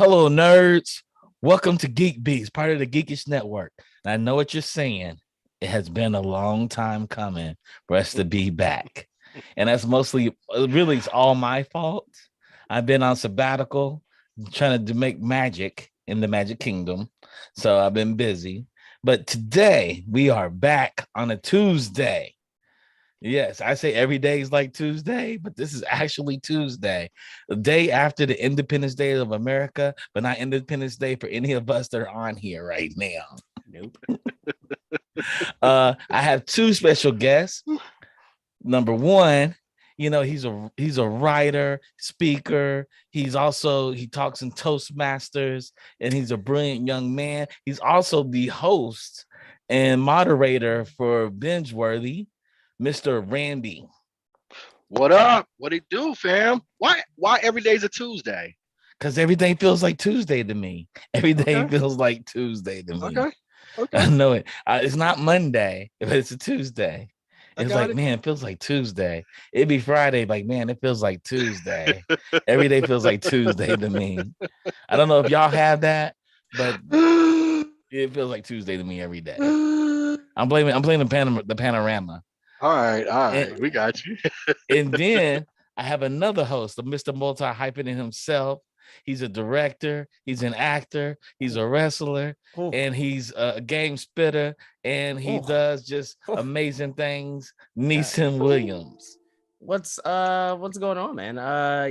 Hello, nerds. Welcome to GeekBeast, part of the Geekish Network. And I know what you're saying. It has been a long time coming for us to be back. And that's mostly, really, it's all my fault. I've been on sabbatical trying to make magic in the Magic Kingdom. So I've been busy. But today we are back on a Tuesday. Yes, I say every day is like Tuesday, but this is actually Tuesday, the day after the Independence Day of America, but not Independence Day for any of us that are on here right now. Nope. I have two special guests. Number one, he's a writer, speaker. He talks in Toastmasters, and he's a brilliant young man. He's also the host and moderator for Binge Worthy, Mr. Randy. What up? What it do, fam? Why every day's a Tuesday? Because everything feels like Tuesday to me. Every day feels like Tuesday to me. Okay. I know it. It's not Monday, but it's a Tuesday. It's like, man, it feels like Tuesday. It'd be Friday, like, man, it feels like Tuesday. Every day feels like Tuesday to me. I don't know if y'all have that, but it feels like Tuesday to me every day. I'm blaming the panorama. All right. We got you. And then I have another host, the Mr. Multi-hyphenated himself. He's a director, he's an actor, he's a wrestler, and he's a game spitter, and he does just amazing things. Neeson Williams. What's going on, man?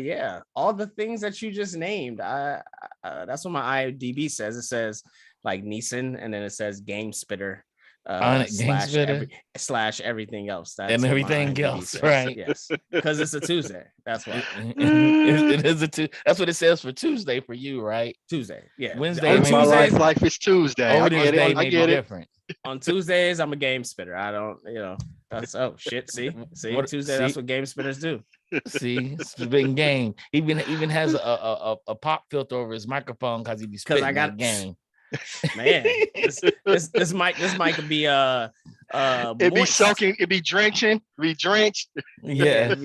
Yeah, all the things that you just named. That's what my IMDb says. It says like Neeson, and then it says game spitter. Slash everything else. That's and everything else, says. Right? Yes, because it's a Tuesday. That's why it is a Tuesday. That's what it says for Tuesday for you, right? Tuesday, yeah. Wednesday. On Tuesdays, life is Tuesday. I get it. I get it. Different. On Tuesdays, I'm a game spitter. I don't, That's shit. See, Tuesday. That's what game spitters do. See, it's been game. Even has a pop filter over his microphone because he be spitting that game. Man, this might be it'd be soaking, it'd be drenched. Yeah,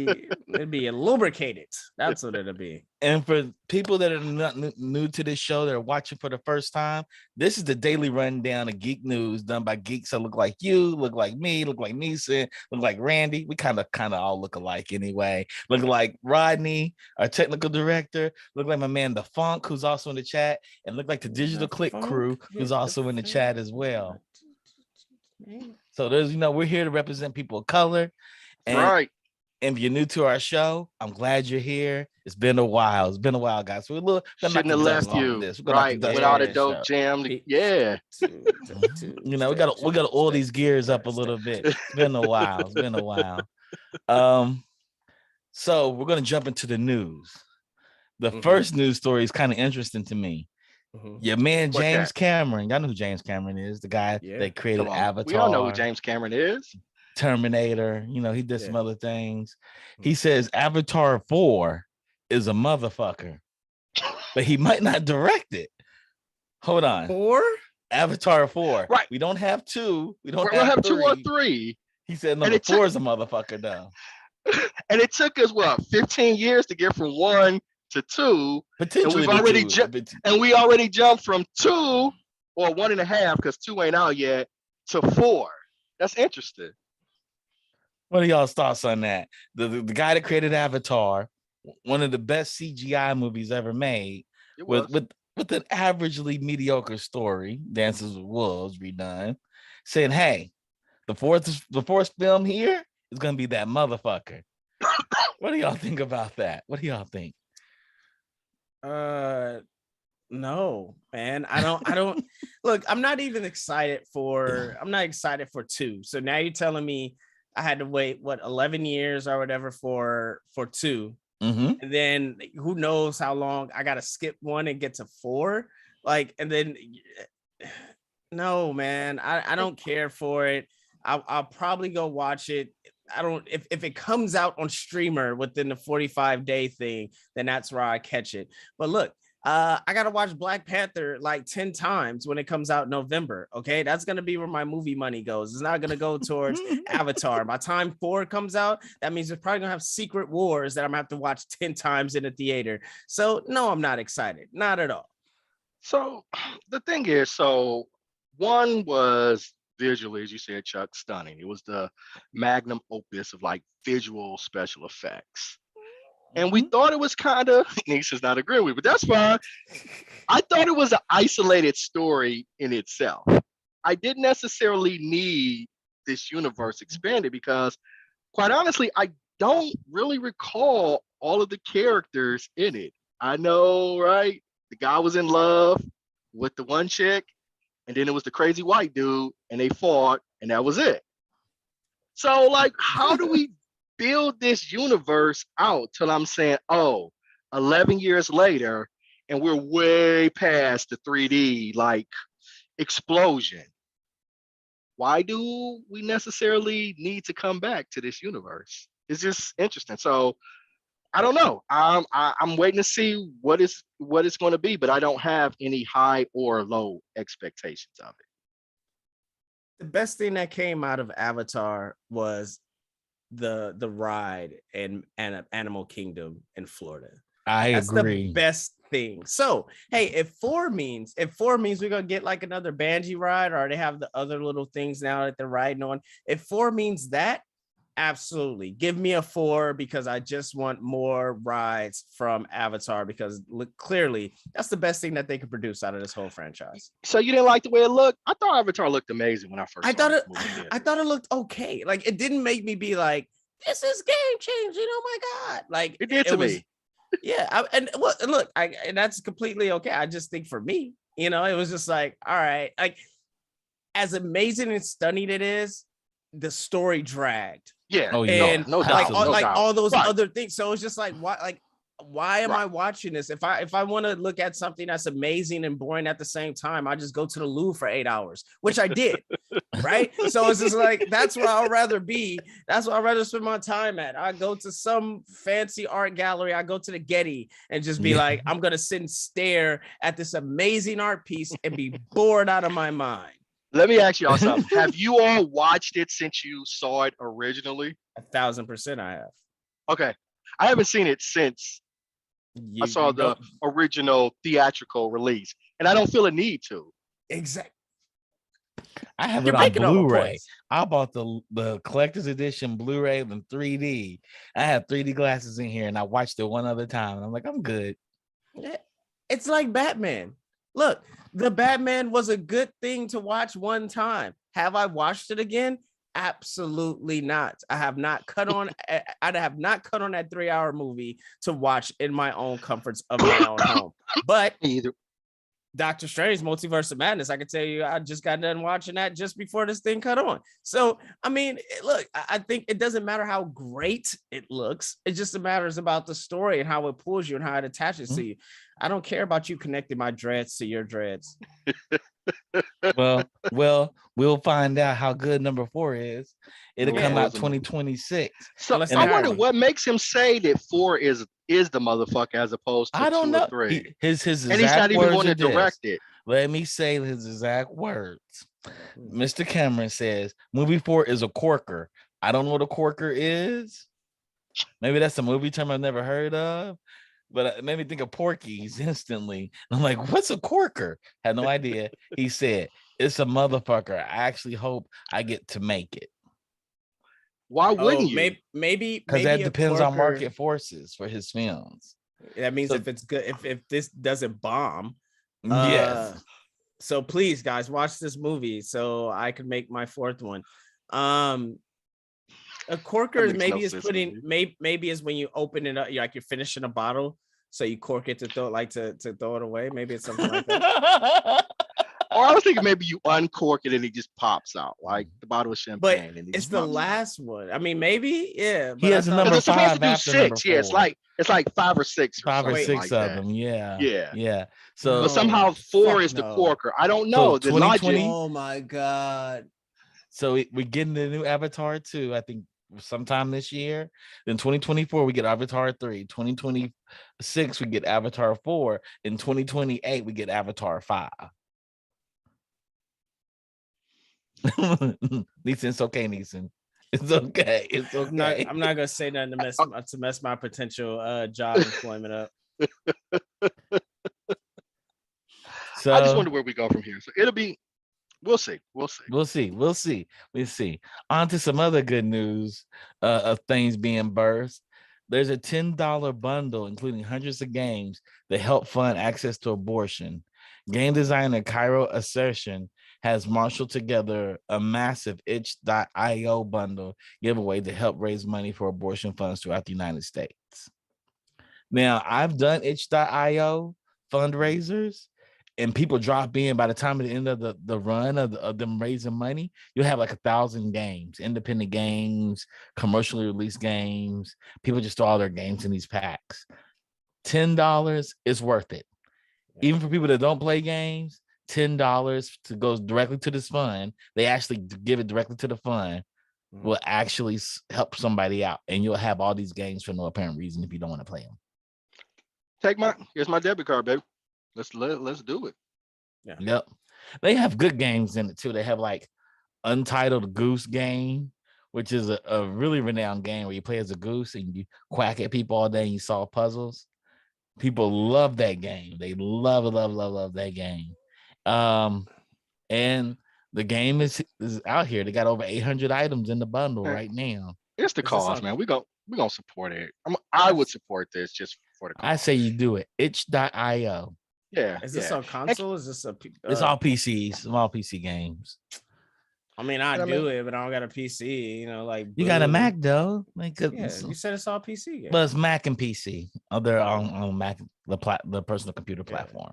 it'd be lubricated. That's what it'll be. And for people that are not new to this show, that are watching for the first time, this is the daily rundown of geek news done by geeks that look like you, look like me, look like Neeson, look like Randy. We kind of all look alike anyway. Look like Rodney, our technical director. Look like my man the Funk, who's also in the chat, and look like the Digital Click crew, who's also in the chat as well. So there's, we're here to represent people of color. And, right. And if you're new to our show, I'm glad you're here. It's been a while. Guys. So shouldn't have left you right without a dope jam. Yeah. We gotta oil these gears up a little bit. It's been a while. So we're gonna jump into the news. The first news story is kind of interesting to me. Your man James Cameron. Y'all know who James Cameron is, the guy that created Avatar. We all know who James Cameron is. Terminator. He did some other things. He says Avatar 4 is a motherfucker, but he might not direct it. Hold on. 4? Avatar 4. Right. We don't have 2. We don't have 2 or 3. He said number 4 is a motherfucker though. And it took us 15 years to get from 1 to 2. Potentially, and we already jumped from 2 or 1.5 because 2 ain't out yet to 4. That's interesting. What are y'all's thoughts on that? The guy that created Avatar, one of the best CGI movies ever made, with an averagely mediocre story, Dances with Wolves redone, saying, "Hey, the fourth film here is gonna be that motherfucker." What do y'all think about that? What do y'all think? No, man. I don't look, I'm not excited for 2. So now you're telling me I had to wait 11 years or whatever for 2. And then who knows how long I gotta skip 1 and get to 4. And then no, man, I don't care for it. I'll probably go watch it. I don't, if it comes out on streamer within the 45-day thing, then that's where I catch it. But look, I gotta watch Black Panther 10 times when it comes out in November. Okay, that's gonna be where my movie money goes. It's not gonna go towards Avatar. By the time 4 comes out, that means it's probably gonna have Secret Wars that I'm gonna have to watch 10 times in a theater. So no, I'm not excited, not at all. So the thing is, so one was visually, as you said, Chuck, stunning. It was the magnum opus of like visual special effects. And we Mhm. thought it was kind of, Nisha's not agreeing with, but that's fine. I thought it was an isolated story in itself. I didn't necessarily need this universe expanded because, quite honestly, I don't really recall all of the characters in it. I know, right? The guy was in love with the one chick, and then it was the crazy white dude, and they fought, and that was it. So, like, how do we build this universe out till I'm saying, oh, 11 years later, and we're way past the 3D like explosion? Why do we necessarily need to come back to this universe? It's just interesting. So I don't know. I'm waiting to see what it's going to be, but I don't have any high or low expectations of it. The best thing that came out of Avatar was the ride and Animal Kingdom in Florida. I That's agree. the best thing. So, hey, if four means we're gonna get like another Banji ride, or they have the other little things now that they're riding on. If four means that, absolutely give me a four, because I just want more rides from Avatar, because look, clearly that's the best thing that they could produce out of this whole franchise. So you didn't like the way it looked? I thought Avatar looked amazing when I first I saw thought this it movie theater. I thought it looked okay. Like, it didn't make me be like, this is game changing. Oh my God. Like, It did to was, me. yeah. And look, and that's completely okay. I just think for me, it was just like, all right, like, as amazing and stunning it is, the story dragged. Yeah, Oh yeah, And no like doubt, all, no absolutely. like doubt. all those Right, other things. So it's just like, why am right. I watching this? If I want to look at something that's amazing and boring at the same time, I just go to the Louvre for 8 hours, which I did. Right. So it's just like, that's where I'd rather be. That's where I'd rather spend my time at. I go to some fancy art gallery. I go to the Getty and just be Yeah. like, I'm gonna sit and stare at this amazing art piece and be bored out of my mind. Let me ask y'all something. Have you all watched it since you saw it originally? 1,000% I have. Okay. I haven't seen it since I You saw the don't original theatrical release, and I don't feel a need to. exactly. I have You're it on making all the Blu-ray. points. I bought the collector's edition Blu-ray in 3D. I have 3D glasses in here, and I watched it one other time, and I'm like, I'm good. Yeah. It's like Batman. Look, the Batman was a good thing to watch one time. Have I watched it again? Absolutely not. I have not cut on. I have not cut on that 3-hour movie to watch in my own comforts of my own home. But Either. Doctor Strange Multiverse of Madness, I can tell you, I just got done watching that just before this thing cut on. So, I mean, look, I think it doesn't matter how great it looks. It just matters about the story and how it pulls you and how it attaches to you. I don't care about you connecting my dreads to your dreads. Well, we'll find out how good number 4 is. It'll come Yeah. out 2026. So Unless And they I hire wonder me. what makes him say that 4 is the motherfucker as opposed to I don't 2 or know. 3. His And he's not exact even words going are to this. direct it. Let me say his exact words. Mr. Cameron says, movie 4 is a corker. I don't know what a corker is. Maybe that's a movie term I've never heard of, but it made me think of Porky's instantly. I'm like, what's a corker? Had no idea. He said, it's a motherfucker. I actually hope I get to make it. Why wouldn't Oh, you? maybe Because that a depends on corker. market forces for his films. That means So- if it's good, if this doesn't bomb. Yes. So please, guys, watch this movie so I can make my fourth one. A corker That is makes maybe no is sense putting to me. maybe is when you open it up, you're finishing a bottle, so you cork it to throw it away. Maybe it's something like that. Or I was thinking maybe you uncork it and it just pops out like the bottle of But champagne. And it it's just the pops out. last one. I mean, maybe, yeah. He But has a I thought- number Because they're supposed to 5 do after number 6. Yeah, 4. it's like 5 or 6 or 5 or something 6 like of that. them. Yeah. Yeah. Yeah. No. So But somehow 4 fuck is the no. corker. I don't So know. The 2020 logic. Oh my god. So we're getting the new Avatar 2, I think sometime this year. Then 2024, we get Avatar 3. 2026, we get Avatar 4. In 2028, we get Avatar 5. Neeson, it's okay, Neeson. It's okay. It's okay. I'm not gonna say nothing to mess my potential job employment up. I just So wonder where we go from here. So it'll be, we'll see. We'll see. we'll see. On to some other good news of things being birthed. There's a $10 bundle including hundreds of games that help fund access to abortion. Game designer Cairo Assertion has marshaled together a massive itch.io bundle giveaway to help raise money for abortion funds throughout the United States. Now, I've done itch.io fundraisers, and people drop in. By the time at the end of the run of them raising money, you'll have like 1,000 games, independent games, commercially released games. People just throw all their games in these packs. $10 is worth it. Even for people that don't play games, $10 to go directly to this fund. They actually give it directly to the fund. Will actually help somebody out, and you'll have all these games for no apparent reason if you don't want to play them. Here's my debit card, baby. Let's do it. Yeah. Yep. They have good games in it too. They have like Untitled Goose Game, which is a really renowned game where you play as a goose and you quack at people all day and you solve puzzles. People love that game. They love that game. And the game is out here. They got over 800 items in the bundle right now. It's the cause, man. We're gonna support it. I would support this just for the cause. I say you do it. Itch.io. Yeah. Is this on console? Is this it's all PCs, small PC games. I mean, I do it, but I don't got a PC. You know, like you got a Mac though. Like, yeah, you said it's all PC games. But it's Mac and PC. They're on Mac, the personal computer platform.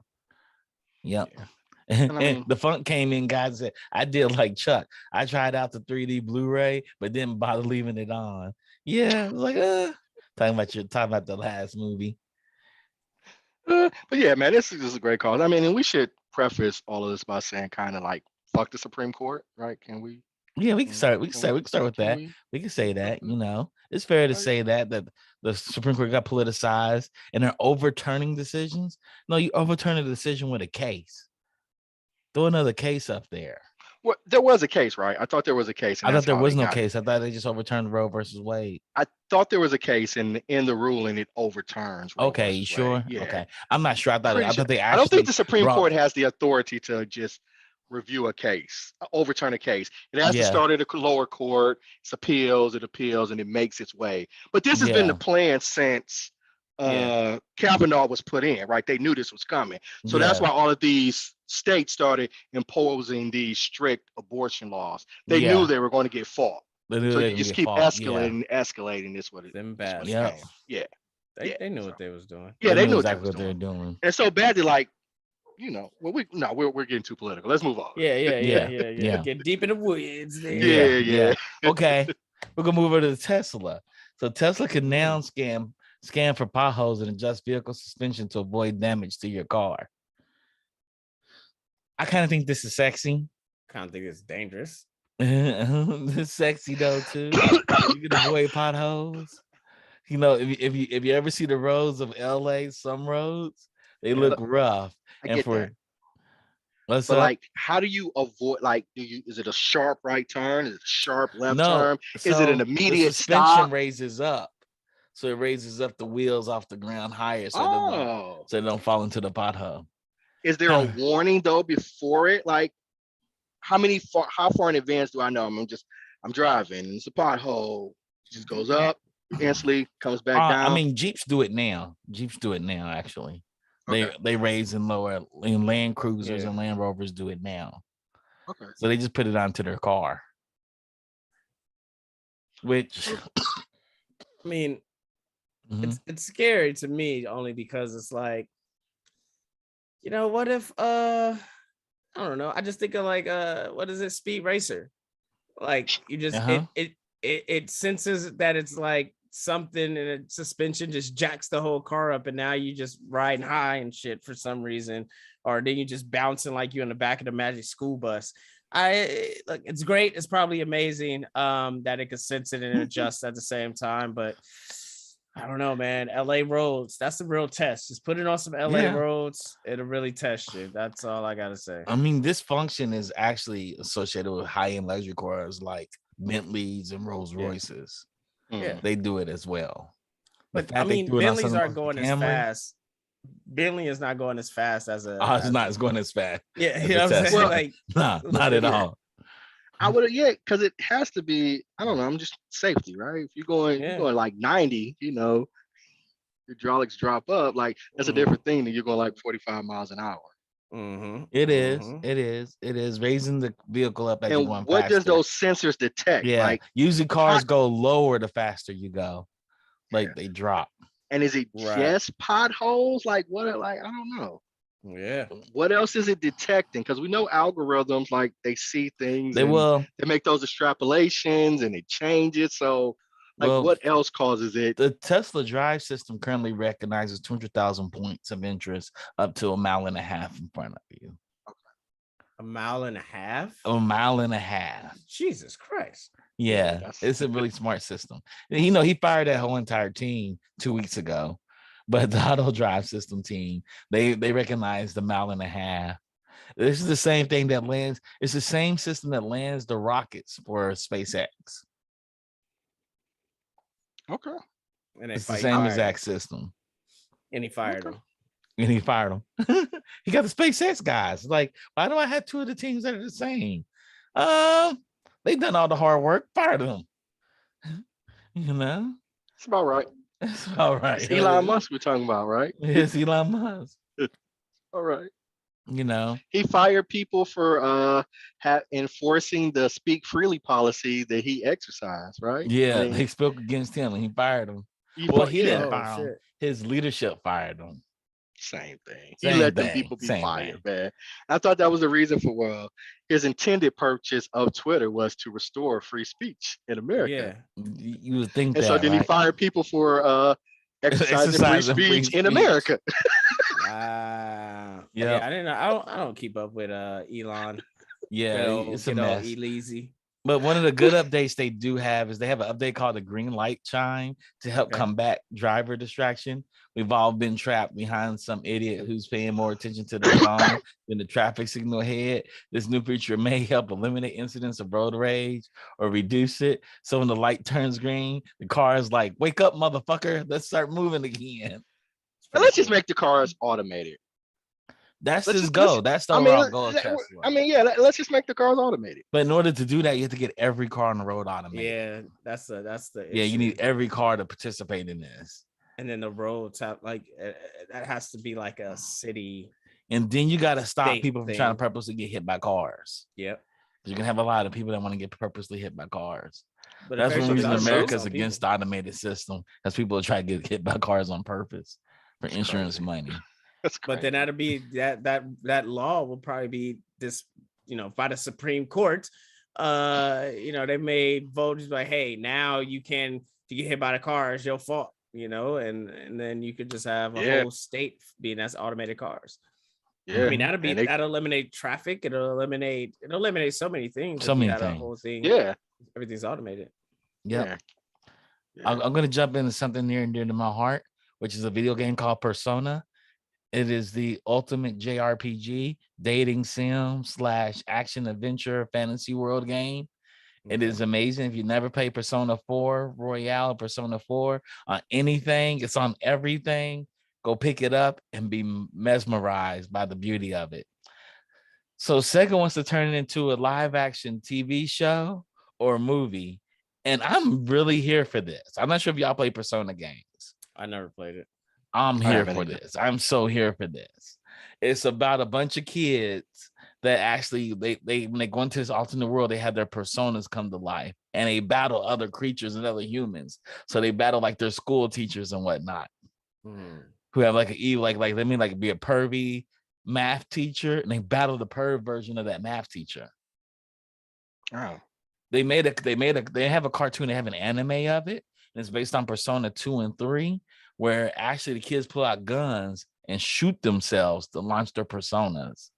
Yep. Yeah. And the funk came in, guys. Said I did like Chuck. I tried out the 3D Blu-ray, but didn't bother leaving it on. Yeah, it was like talking about the last movie. But yeah, man, this is a great cause. I mean, and we should preface all of this by saying kind of like fuck the Supreme Court, right? Can we? Yeah, we can start. We can start with that. We can say that. You know, it's fair to say that the Supreme Court got politicized and they're overturning decisions. No, you overturn a decision with a case. Throw another case up there. Well, there was a case, right? I thought there was a case. I thought there was no case. I thought they just overturned Roe versus Wade. I thought there was a case in the ruling it overturns. Roe okay, you sure? Wade. Yeah. Okay, I'm not sure. I thought they actually. I don't think the Supreme Court has the authority to just review a case, overturn a case. It has to start at a lower court. It appeals, and it makes its way. But this has been the plan since Kavanaugh was put in, right? They knew this was coming. So that's why all of these states started imposing these strict abortion laws. They knew they were going to get fought. So you just keep escalating this what it is. Yeah. They knew what they was doing. Yeah, they knew exactly what they were doing. And it's so bad that we're getting too political. Let's move on. Yeah. Get deep in the woods. Yeah. Okay. We're gonna move over to Tesla. So Tesla can now scan for potholes and adjust vehicle suspension to avoid damage to your car. I kind of think this is sexy. Kind of think it's dangerous. It's sexy though too. You can avoid potholes. You know, if you ever see the roads of LA, some roads they look rough. Like, how do you avoid? Like, is it a sharp right turn? Is it a sharp left turn? Is it an immediate suspension raises up? So it raises up the wheels off the ground higher, so they don't fall into the pothole. Is there a warning though before it? Like, how far in advance do I know? I'm driving, and it's a pothole. It just goes up, instantly comes back down. I mean, Jeeps do it now. Actually. They raise and lower, and Land Cruisers and Land Rovers do it now. Okay. So they just put it onto their car. Which I mean, it's scary to me only because it's like, you know, what if I don't know. I just think of like what is it, Speed Racer? Like you just it senses that it's like something in a suspension just jacks the whole car up, and now you just riding high and shit for some reason, or then you just bouncing like you're in the back of the magic school bus. Look, it's great. It's probably amazing that it could sense it and adjust at the same time, but I don't know, man. LA roads, that's the real test. Just put it on some LA roads. It'll really test you. That's all I gotta say. I mean, this function is actually associated with high-end luxury cars like Bentleys and Rolls Royces. Yeah, they do it as well. But I mean, Bentleys aren't going as fast. Bentley is not going as fast as a. Oh, it's not. It's going as fast. Yeah, as you know a what I'm saying? Tesla. Like, Nah, not at all. I would have, yeah, because it has to be. I don't know. I'm just safety, right? If you're going like 90, hydraulics drop up. Like that's a different thing than you're going like 45 miles an hour. It is raising the vehicle up as you're going And what faster. does those sensors detect? Yeah, Like usually cars go lower the faster you go. Like they drop. And is it just potholes? Like what? Like I don't know. Yeah. What else is it detecting? Because we know algorithms, like they see things. They will. They make those extrapolations and it changes. So, like, what else causes it? The Tesla drive system currently recognizes 200,000 points of interest up to 1.5 miles in front of you. Okay. 1.5 miles? 1.5 miles. Jesus Christ. Yeah, it's a really smart system. He fired that whole entire team 2 weeks ago, but the auto drive system team, they recognized the 1.5 miles. This is the same thing that lands. It's the same system that lands the rockets for SpaceX. Okay. And it's the same exact system. And he fired him. And he fired him. He got the SpaceX guys. Like, why do I have two of the teams that are the same? They've done all the hard work. Fired them. It's about right. It's all right. It's Elon Musk we're talking about, right? It's Elon Musk. All right. He fired people for enforcing the speak freely policy that he exercised, right? Yeah, they spoke against him and he fired them. He didn't fire him. His leadership fired him. Same thing. He let them people be fired, man. I thought that was the reason for his intended purchase of Twitter was to restore free speech in America. Yeah, you would think and that. So then he fired people for exercising free speech in America. Wow. Yeah, I didn't know. I don't keep up with Elon. Yeah, it's a mess. Lazy. But one of the good updates they do have is they have an update called the green light chime to help combat driver distraction. We've all been trapped behind some idiot who's paying more attention to their phone than the traffic signal ahead. This new feature may help eliminate incidents of road rage or reduce it. So when the light turns green, the car is like, wake up, motherfucker. Let's start moving again. And let's just make the cars automated. That's his goal. That's the overall goal of Tesla. Let's just make the cars automated. But in order to do that, you have to get every car on the road automated. Yeah, that's the issue. Yeah, you need every car to participate in this. And then the roads have that has to be like a city. And then you got to stop people from trying to purposely get hit by cars. Yep. You can have a lot of people that want to get purposely hit by cars. But that's one reason America's against the automated system, because people are trying to get hit by cars on purpose for insurance money. But then that'll be that law will probably be this, by the Supreme Court. They made voters like, hey, now you get hit by the car, it's your fault, and then you could just have a whole state being as automated cars. Yeah, I mean that'll eliminate traffic. It'll eliminate so many things. So many things. Whole thing. Yeah, everything's automated. Yep. Yeah. I'm going to jump into something near and dear to my heart, which is a video game called Persona. It is the ultimate JRPG, dating sim / action adventure fantasy world game. It is amazing. If you never played Persona 4 Royale, Persona 4 on anything, it's on everything. Go pick it up and be mesmerized by the beauty of it. So Sega wants to turn it into a live action TV show or a movie. And I'm really here for this. I'm not sure if y'all play Persona games. I never played it. I'm here for this. I'm so here for this. It's about a bunch of kids that actually they when they go into this alternate world, they have their personas come to life and they battle other creatures and other humans. So they battle like their school teachers and whatnot, who have like an evil, like they mean like be a pervy math teacher, and they battle the perv version of that math teacher. Oh, they have a cartoon. They have an anime of it, and it's based on Persona 2 and 3. Where actually the kids pull out guns and shoot themselves to launch their personas.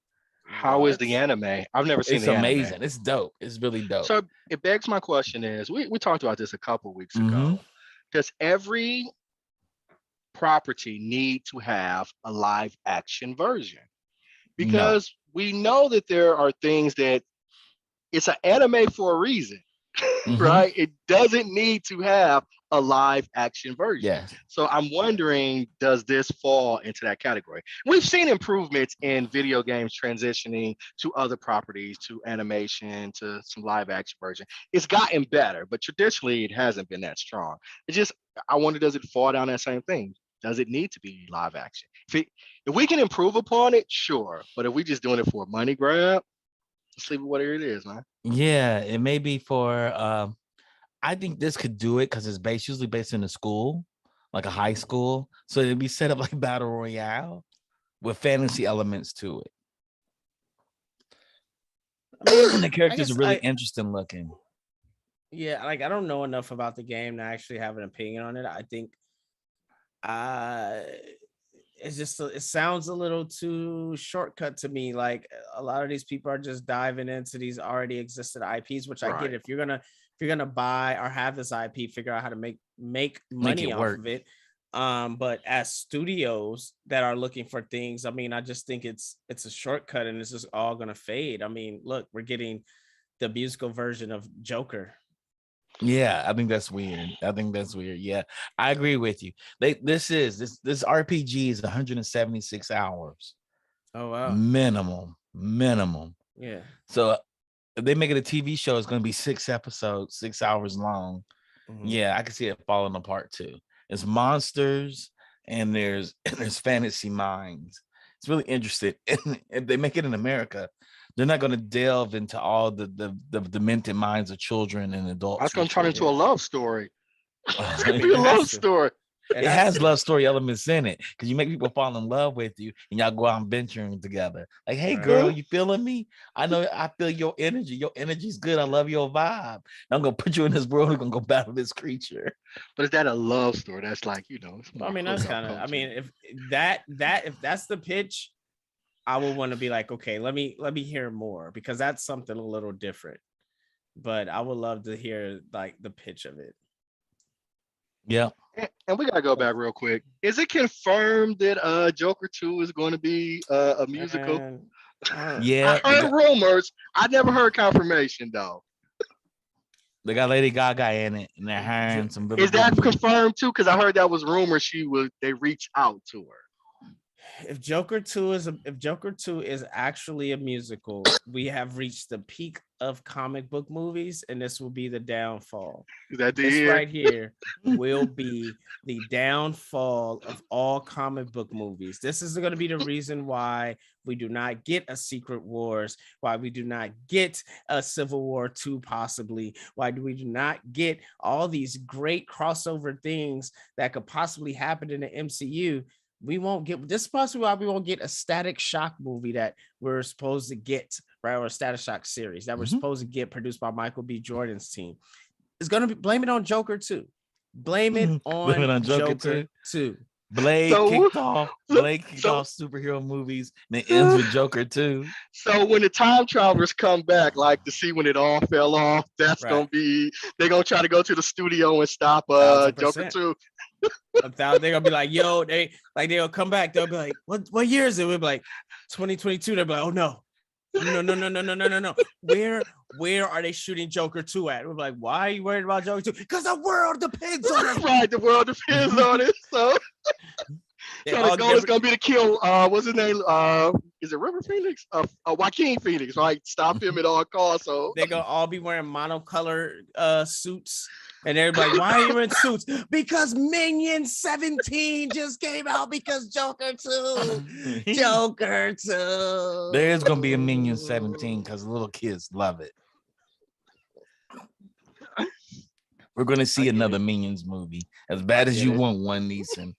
How is the anime? I've never seen it. It's amazing. It's dope. It's really dope. So it begs my question is, we talked about this a couple of weeks ago. Does every property need to have a live action version? Because we know that there are things that it's an anime for a reason, right? It doesn't need to have a live action version. Yes. So I'm wondering, does this fall into that category? We've seen improvements in video games transitioning to other properties, to animation, to some live action version. It's gotten better, but traditionally it hasn't been that strong. It's just, I wonder, does it fall down that same thing? Does it need to be live action? If we can improve upon it, sure. But if we just doing it for a money grab, let's leave it whatever it is, man. Yeah, it may be for I think this could do it because it's usually based in a school, like a high school. So it'd be set up like battle royale with fantasy elements to it. I mean, And the I characters are guess really interesting looking. yeah, like I don't know enough about the game to actually have an opinion on it. I think uh it's just it sounds a little too shortcut to me. Like a lot of these people are just diving into these already existed IPs, which I get. Right. If you're gonna buy or have this IP, figure out how to make Make money it off work. of it. But as studios that are looking for things, I mean, I just think it's a shortcut and it's just all gonna fade. I mean, look, we're getting the musical version of Joker. Yeah, I think that's weird. Yeah, I agree with you. This RPG is 176 hours Oh wow. minimum. Yeah. So if they make it a TV show, it's going to be 6 episodes, 6 hours long. Mhm. Yeah, I can see it falling apart too. It's monsters and there's there's fantasy minds. It's really interesting. And if they make it in America, they're not going to delve into all the demented minds of children and adults That's from gonna turn into a children. love story. Oh, It's I gonna mean, be a it love has to. story. it has love story elements in it because you make people fall in love with you and y'all go out and venturing together. Like, hey, Right. girl, you feeling me? I know I feel your energy. Your energy's good. I love your vibe. I'm gonna put you in this world. We're gonna go battle this creature. But is that a love story? That's like, it's I more mean, that's hookup kind of. I culture. mean, if if that's the pitch, I would want to be like, okay, let me hear more because that's something a little different. But I would love to hear like the pitch of it. Yeah. And we gotta go back real quick. Is it confirmed that Joker 2 is going to be a musical? And I don't, I Yeah. heard rumors. I never heard confirmation though. They got Lady Gaga in it, and they're hiring some really Is good that music. confirmed too? Because I heard that was rumor they reach out to her. if Joker 2 is actually a musical, we have reached the peak of comic book movies, and this will be the downfall. Is that the This year? right here will be the downfall of all comic book movies. This is going to be the reason why we do not get a Secret Wars, why we do not get a Civil War 2 possibly, why do we do not get all these great crossover things that could possibly happen in the MCU. We won't get this is possibly why we won't get a Static Shock movie that we're supposed to get, right? Or a Static Shock series that we're supposed to get produced by Michael B. Jordan's team. It's gonna be blame it on Joker 2. Blame it Blame it on on Joker Joker 2. Blade So, kicked off. so, Blade kicked so, off superhero movies, and it ends with Joker 2. so when the time travelers come back, like to see when it all fell off, that's Right. gonna be they're gonna try to go to the studio and stop Joker 1000%. 2. They're gonna be like, yo, they'll come back. They'll be like, what year is it? We'll be like 2022. They'll be like, oh no. No. Where are they shooting Joker 2 at? We're like, why are you worried about Joker 2? Because the world depends on it. Right, the world depends on it. So the goal is gonna be to kill what's his name? Is it River Phoenix? Joaquin Phoenix, right? Stop him at all costs. So They're gonna all be wearing monocolored suits. And everybody, why are you in suits? Because Minion 17 just came out because Joker 2. Joker 2. There is going to be a Minion 17 because little kids love it. We're going to see another Minions movie. As bad as you want one, Neeson.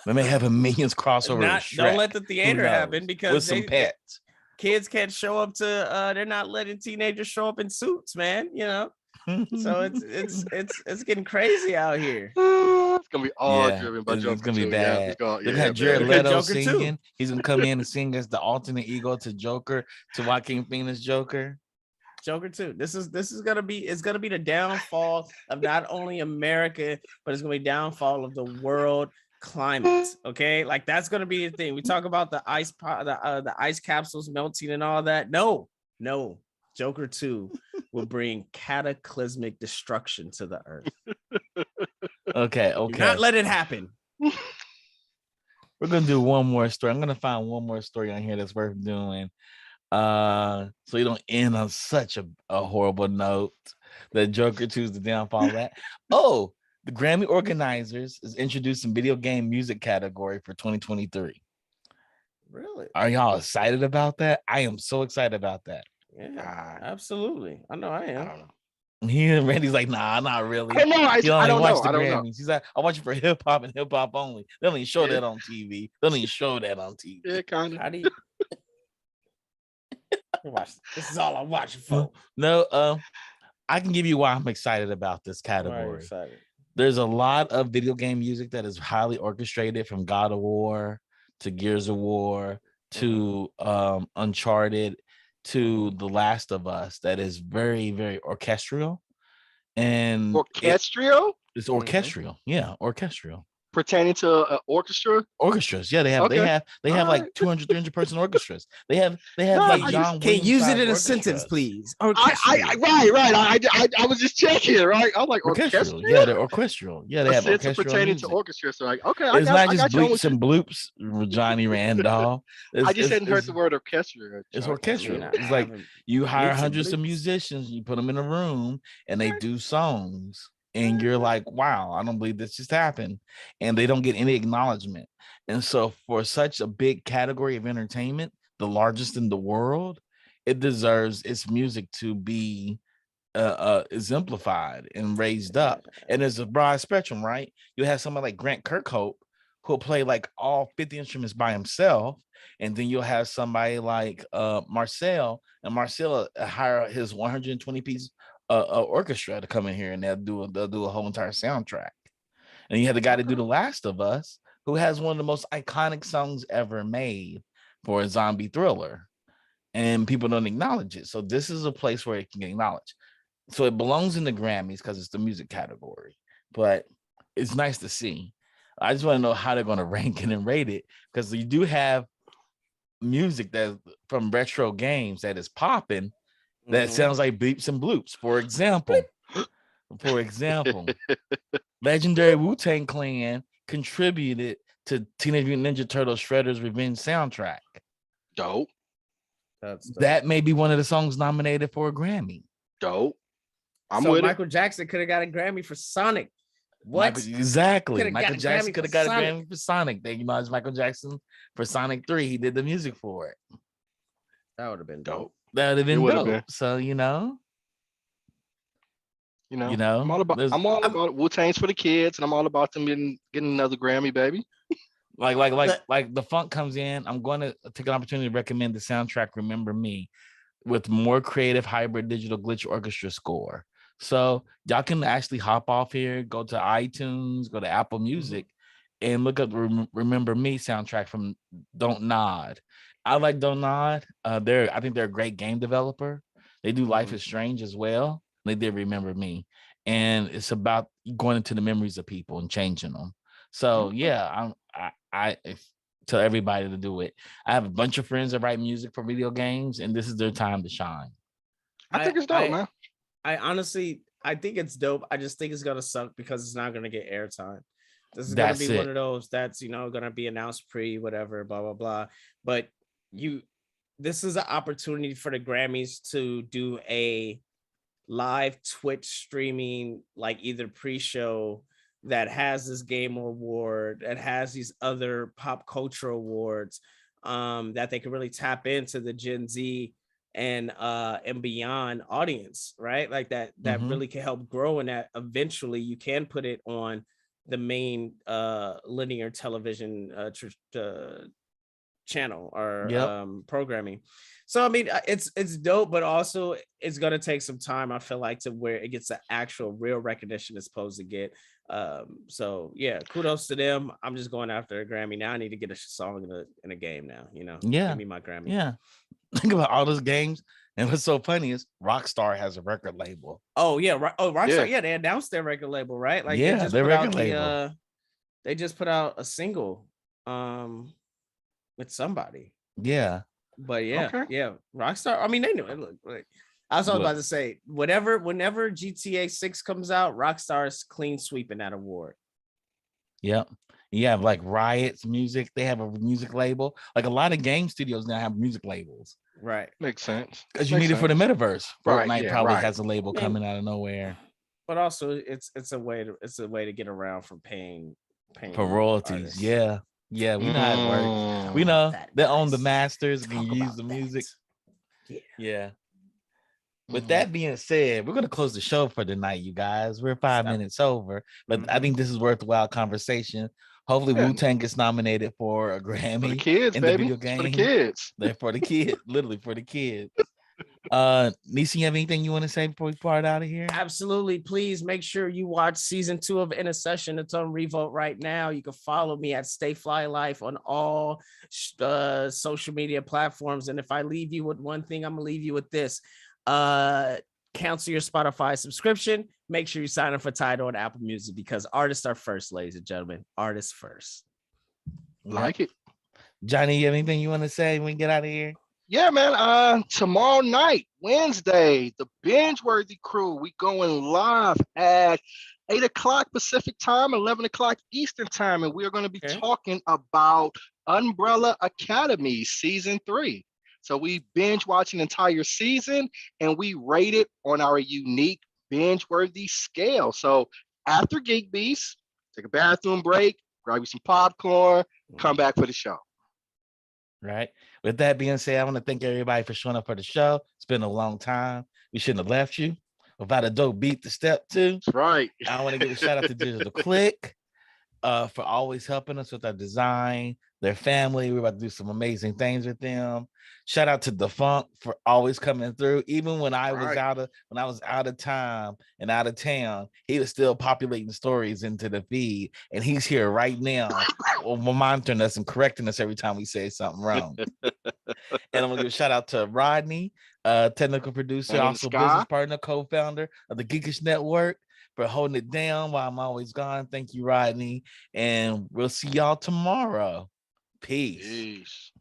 They may have a Minions crossover. Don't let the theater happen because with some pets. Kids can't show up to they're not letting teenagers show up in suits, man. So it's getting crazy out here. It's gonna be all driven by Joker. It's gonna be 2. bad. Yeah, Look at Jared Leto Joker singing. 2. He's gonna come in and sing as the alternate ego to Joker, to Joaquin Phoenix Joker. Joker 2. This is gonna be the downfall of not only America, but it's gonna be downfall of the world climate. Okay, like that's gonna be the thing. We talk about the ice capsules melting and all that. No. Joker 2 will bring cataclysmic destruction to the earth. Okay. Do not let it happen. We're gonna do one more story. I'm gonna find one more story on here that's worth doing. So you don't end on such a horrible note that Joker choose the downfall of that. Oh, the Grammy organizers is introducing video game music category for 2023. Really? Are y'all excited about that? I am so excited about that. Yeah, absolutely. I know I am. I don't know. He and Randy's like, nah, not really. I don't know. He only I don't watch know. the I don't know. Grammys. He's like, I watch it for hip hop and hip hop only. They don't even show that on TV. They don't even show that on TV. Yeah, kind of. How do you watch? This is all I'm watching for. No, I can give you why I'm excited about this Why are you category. excited? There's a lot of video game music that is highly orchestrated, from God of War to Gears of War to Uncharted to The Last of Us, that is very, very orchestral. And Orchestral? it's orchestral. Yeah, orchestral. Pertaining to orchestra? Orchestras. Yeah, they have Okay. they have All like right. 200, 300 person orchestras. They have No, like I John just- Can you use it Williams-sized in a sentence, orchestras. please? right. I was just checking, right? I was like, Orchestral. orchestral? Yeah, they're orchestral. Yeah, they A have sense of orchestral pertaining music. to orchestra. So like, okay, It's not I just got you on bleeps with you. and bloops, Johnny Randolph. I just hadn't heard the word orchestra. It's John. orchestral. I It's like haven't- you hire bleeps and hundreds of bloops. musicians, you put them in a room, and they do songs, and you're like, wow, I don't believe this just happened, and they don't get any acknowledgement. And so, for such a big category of entertainment, the largest in the world, it deserves its music to be exemplified and raised up. And there's a broad spectrum, right? You have someone like Grant Kirkhope who'll play like all 50 instruments by himself, and then you'll have somebody like Marcel, and Marcel hire his 120 piece orchestra to come in here, and they'll do a whole entire soundtrack. And you had the guy to do The Last of Us, who has one of the most iconic songs ever made for a zombie thriller, and people don't acknowledge it. So this is a place where it can get acknowledged. So it belongs in the Grammys because it's the music category, but it's nice to see. I just want to know how they're going to rank it and rate it, because you do have music that from retro games that is popping that sounds like beeps and bloops. For example, legendary Wu-Tang Clan contributed to Teenage Mutant Ninja Turtles Shredder's Revenge soundtrack. Dope. That may be one of the songs nominated for a Grammy. Dope. I'm so with Michael Jackson could have got a Grammy for Sonic. What? Exactly. Michael Jackson Jackson could have got a Sonic. Grammy for Sonic. They acknowledged Michael Jackson for Sonic 3. He did the music for it. That would have been dope. That would have been It would've dope. been. So You know, I'm all there's- about Wu-Tang's for the kids, and I'm all about them getting another Grammy, baby. like the funk comes in. I'm going to take an opportunity to recommend the soundtrack Remember Me, with more creative hybrid digital glitch orchestra score. So y'all can actually hop off here, go to iTunes, go to Apple Music, and look up Remember Me soundtrack from Don't Nod. I like Don't Nod. I think they're a great game developer. They do Life is Strange as well. They did Remember Me, and it's about going into the memories of people and changing them. So yeah, I tell everybody to do it. I have a bunch of friends that write music for video games, and this is their time to shine. I think it's dope, man. I honestly, I think it's dope. I just think it's gonna suck because it's not gonna get airtime. This is gonna be one of those that's gonna be announced whatever, blah blah blah. But this is an opportunity for the Grammys to do a live Twitch streaming, like either pre-show that has this game award, that has these other pop culture awards, that they can really tap into the Gen Z and beyond audience, right? Like that really can help grow, and that eventually you can put it on the main linear television channel or programming. So I mean, it's dope, but also it's gonna take some time, I feel like, to where it gets the actual real recognition it's supposed to get. So yeah, kudos to them. I'm just going after a Grammy now. I need to get a song in a game now. Yeah, give me my Grammy. Yeah, think about all those games, and what's so funny is Rockstar has a record label. Oh yeah, Rockstar. Yeah, they announced their record label, right? Like their record label. They just put out a single with somebody. Yeah. But yeah, Okay. yeah, Rockstar. I mean, they knew it. Look, I was Look. about to say, whenever GTA 6 comes out, Rockstar's clean sweeping that award. Yep. You have like Riot's music. They have a music label. Like a lot of game studios now have music labels. Right. Makes sense. Because you Makes need it for the sense. metaverse. Right, Fortnite yeah, probably right. has a label I mean, coming out of nowhere But also it's a way to get around from paying for royalties. artists. Yeah. Yeah, we know how it works. We Mm. know That, they own the guys. masters and can Talk use about the that. music. Yeah. Yeah. With Mhm. that being said, we're gonna close the show for tonight, you guys. We're 5 minutes over, but I think this is worthwhile conversation. Hopefully, Yeah. Wu-Tang gets nominated for a For the Grammy kids, in the baby. video It's for the game. kids. They're for the kids, literally for the kids. Nisi, you have anything you want to say before we part out of here? Absolutely. Please make sure you watch season 2 of Intercession. It's on Revolt right now. You can follow me at Stay Fly Life on all social media platforms. And if I leave you with one thing, I'm gonna leave you with this. Cancel your Spotify subscription. Make sure you sign up for Tidal and Apple Music because artists are first, ladies and gentlemen. Artists first. Like it. Johnny, you have anything you want to say when we get out of here? Yeah, man. Tomorrow night, Wednesday, the Binge Worthy Crew. We going live at 8 o'clock Pacific time, 11 o'clock Eastern time, and we are going to be talking about Umbrella Academy season 3. So we binge watch an entire season, and we rate it on our unique binge worthy scale. So after Geek Beast, take a bathroom break, grab you some popcorn, come back for the show. Right. With that being said, I want to thank everybody for showing up for the show. It's been a long time. We shouldn't have left you without a dope beat to step to. That's right. I want to give a shout out to Digital Click for always helping us with our design, their family. We're about to do some amazing things with them. Shout out to Defunct for always coming through. Even when I was out of time and out of town, he was still populating stories into the feed. And he's here right now, monitoring us and correcting us every time we say something wrong. And I'm gonna give a shout out to Rodney, technical producer, and also Sky. business partner, co-founder of the Geekish Network, for holding it down while I'm always gone. Thank you, Rodney. And we'll see y'all tomorrow. Peace.